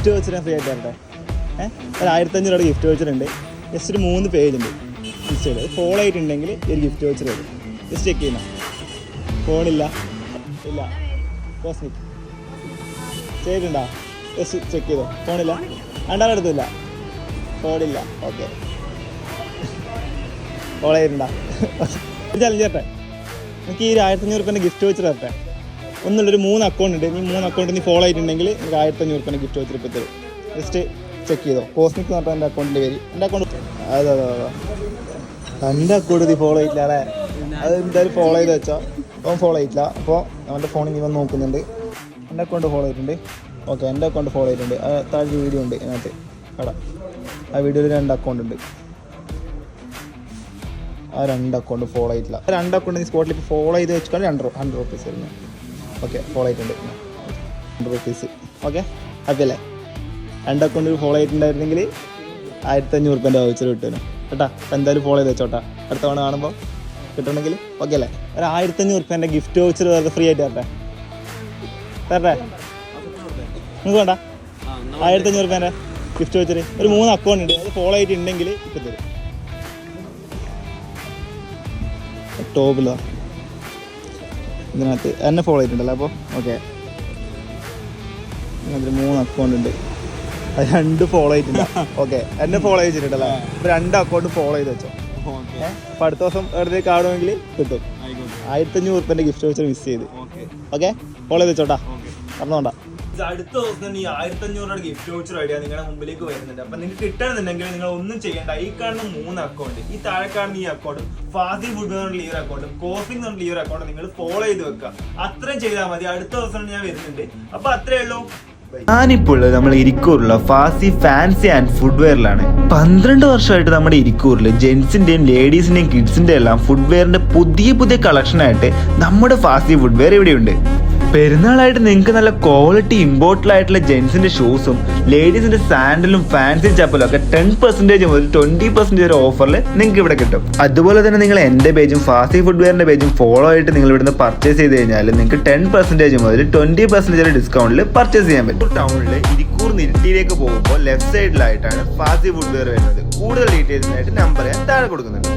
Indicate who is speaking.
Speaker 1: Gift voucher free ആയിട്ട് തരട്ടെ. ഒരു 1500 രൂപയുടെ ഗിഫ്റ്റ് വോച്ചർ ഉണ്ട്. ജസ്റ്റ് ഒരു 3 പേജ് ഉണ്ട് ഇൻസ്റ്റയിൽ. അത് ഫോളോ ആയിട്ടുണ്ടെങ്കിൽ ഒരു ഗിഫ്റ്റ് വോച്ചർ വരും. ജസ്റ്റ് ചെക്ക് ചെയ്യുന്ന ഫോണില്ല ഇല്ല കോസ്മിക് ചെയ്തിട്ടുണ്ടോ? ജസ്റ്റ് ചെക്ക് ചെയ്തോ. ഫോണില്ല, രണ്ടാളുടെ അടുത്തില്ല, ഫോണില്ല. ഓക്കെ, ഫോളോ ചെയ്തിട്ടുണ്ടോ? ചലഞ്ച് തരട്ടെ. എനിക്ക് ഈ 1500 രൂപേൻ്റെ ഗിഫ്റ്റ് വോച്ചർ തരട്ടെ. ഒന്നുള്ളൊരു 3 അക്കൗണ്ട് ഉണ്ട്. നീ 3 അക്കൗണ്ട് നീ ഫോളോ ചെയ്തിട്ടുണ്ടെങ്കിൽ എനിക്ക് 1500 രൂപേൻ്റെ ഗിഫ്റ്റ് വോച്ചർ ഇപ്പോൾ തരും. ജസ്റ്റ് ചെക്ക് ചെയ്തോ. കോസ്മിക് എന്ന് പറഞ്ഞാൽ എൻ്റെ അക്കൗണ്ടിൻ്റെ പേര്. എൻ്റെ അക്കൗണ്ട് അതെ എൻ്റെ അക്കൗണ്ട് നീ ഫോളോ ചെയ്തില്ല അല്ലേ? അത് എന്തായാലും ഫോളോ ചെയ്ത് വെച്ചാൽ അവൻ ഫോളോ ചെയ്തില്ല. അപ്പോൾ അവൻ്റെ ഫോണിൽ ഇവൻ നോക്കുന്നുണ്ട്. എൻ്റെ അക്കൗണ്ട് ഫോളോ ചെയ്തിട്ടുണ്ട്. ഓക്കെ, എൻ്റെ അക്കൗണ്ട് ഫോളോ ചെയ്തിട്ടുണ്ട്. താഴെ വീഡിയോ ഉണ്ട് ഇതിനകത്ത് കട. ആ വീഡിയോയിൽ 2 അക്കൗണ്ട് ഉണ്ട്. ആ 2 അക്കൗണ്ട് ഫോളോ ചെയ്തില്ല. 2 അക്കൗണ്ട് നീ സ്പോട്ടിൽ ഇപ്പോൾ ഫോളോ ചെയ്ത് വെച്ചാൽ 100 റുപ്പീസ് വരുന്നു. ഓക്കെ, ഫോളോ ചെയ്തിട്ടുണ്ട് 100 റുപ്പീസ്. ഓക്കെ, ഹാപ്പി അല്ലേ? 2 അക്കൗണ്ട് ഫോളോ ചെയ്തിട്ടുണ്ടായിരുന്നെങ്കിൽ 1500 രൂപേൻ്റെ വൗച്ചർ കിട്ടുമല്ലോ കേട്ടാ. അപ്പോൾ എന്തായാലും ഫോളോ ചെയ്ത് വെച്ചോട്ടാ. അടുത്ത തവണ കാണുമ്പോൾ കിട്ടണമെങ്കിൽ. ഓക്കെ അല്ലേ? ഒരു 1500 രൂപേൻ്റെ ഗിഫ്റ്റ് വൗച്ചർ വെറുതെ ഫ്രീ ആയിട്ട് തരട്ടെ. നിങ്ങൾക്ക് വേണ്ട? 1500 രൂപേൻ്റെ ഗിഫ്റ്റ് വൗച്ചർ ഒരു 3 അക്കൗണ്ട് ഉണ്ട്. അത് ഫോളോ ചെയ്തിട്ടുണ്ടെങ്കിൽ ഇപ്പം തരും. ടോപ്പിലോ ഇതിനകത്ത് എന്നെ ഫോളോ ചെയ്തിട്ടുണ്ടല്ലോ. അപ്പോൾ ഓക്കെ, ഇതിനകത്ത് 3 അക്കൗണ്ട് ഉണ്ട്. അത് 2 ഫോളോ ചെയ്തിട്ടുണ്ട്. ഓക്കെ, എന്നെ ഫോളോ ചെയ്തിട്ടുണ്ടല്ലോ. അപ്പോൾ 2 അക്കൗണ്ട് ഫോളോ ചെയ്ത് വെച്ചോ. അപ്പോൾ അടുത്ത ദിവസം വെറുതെ കാണുമെങ്കിൽ കിട്ടും. 1500 രൂപേൻ്റെ ഗിഫ്റ്റ് വോച്ചർ മിസ് ചെയ്ത്. ഓക്കെ, ഫോളോ ചെയ്ത് വെച്ചോട്ടാ, പറഞ്ഞോണ്ടാ. അടുത്ത ദിവസം ഈ 1500 രൂപയുടെ ഗിഫ്റ്റ് വോച്ചർ ഐഡിയ നിങ്ങളുടെ മുമ്പിലേക്ക് വരുന്നുണ്ട്. അപ്പം നിങ്ങൾക്ക് കിട്ടണമെന്നുണ്ടെങ്കിൽ നിങ്ങൾ ഒന്നും ചെയ്യേണ്ട. ഈ കാണുന്ന 3 അക്കൗണ്ട്, ഈ താഴെ കാണുന്ന ഈ അക്കൗണ്ടും ഫാസി ഫുഡ് എന്നുള്ള ഈ ഒരു അക്കൗണ്ടും കോഫിംഗ് എന്നുള്ള ഈ ഒരു അക്കൗണ്ട് നിങ്ങൾ ഫോളോ ചെയ്ത് വെക്കുക. അത്രയും ചെയ്താൽ മതി. അടുത്ത ദിവസം ഞാൻ വരുന്നുണ്ട്. അപ്പൊ അത്രേ ഉള്ളൂ.
Speaker 2: ഞാനിപ്പോൾ ഉള്ളത് നമ്മൾ ഇരിക്കൂറിലുള്ള ഫാസി ഫാൻസി ആൻഡ് ഫുഡ്വെയറിലാണ്. 12 വർഷമായിട്ട് നമ്മുടെ ഇരിക്കൂറിൽ ജെൻസിന്റെയും ലേഡീസിന്റെയും കിഡ്സിന്റെ എല്ലാം ഫുഡ്വെയറിന്റെ പുതിയ കളക്ഷനായിട്ട് നമ്മുടെ ഫാസി ഫുഡ്വെയർ ഇവിടെയുണ്ട്. പെരുന്നാളായിട്ട് നിങ്ങൾക്ക് നല്ല ക്വാളിറ്റി ഇമ്പോർട്ടഡ് ആയിട്ടുള്ള ജെൻസിന്റെ ഷൂസും ലേഡീസിന്റെ സാൻഡലും ഫാൻസി ചപ്പലും ഒക്കെ 10% മുതൽ 20% വരെ ഓഫറിൽ നിങ്ങൾക്ക് ഇവിടെ കിട്ടും. അതുപോലെ തന്നെ നിങ്ങൾ എന്റെ പേജും ഫാസി ഫുഡ്വെയറിന്റെ പേജും ഫോളോ ആയിട്ട് നിങ്ങൾ ഇവിടുന്ന് പർച്ചേസ് ചെയ്ത് കഴിഞ്ഞാൽ നിങ്ങൾക്ക് 10% മുതൽ 20% വരെ ഡിസ്കൗണ്ടിൽ പർച്ചേസ് ചെയ്യാൻ പറ്റും. ടൗണിൽ ഇരിക്കൂർ നിരത്തിയിലേക്ക് പോകുമ്പോൾ ലെഫ്റ്റ് സൈഡിലായിട്ടാണ് ഫാസി ഫുഡ്വെയർ വരുന്നത്. കൂടുതൽ ഡീറ്റെയിൽസിനായിട്ട് നമ്പർ ഞാൻ താഴെ കൊടുക്കുന്നുണ്ട്.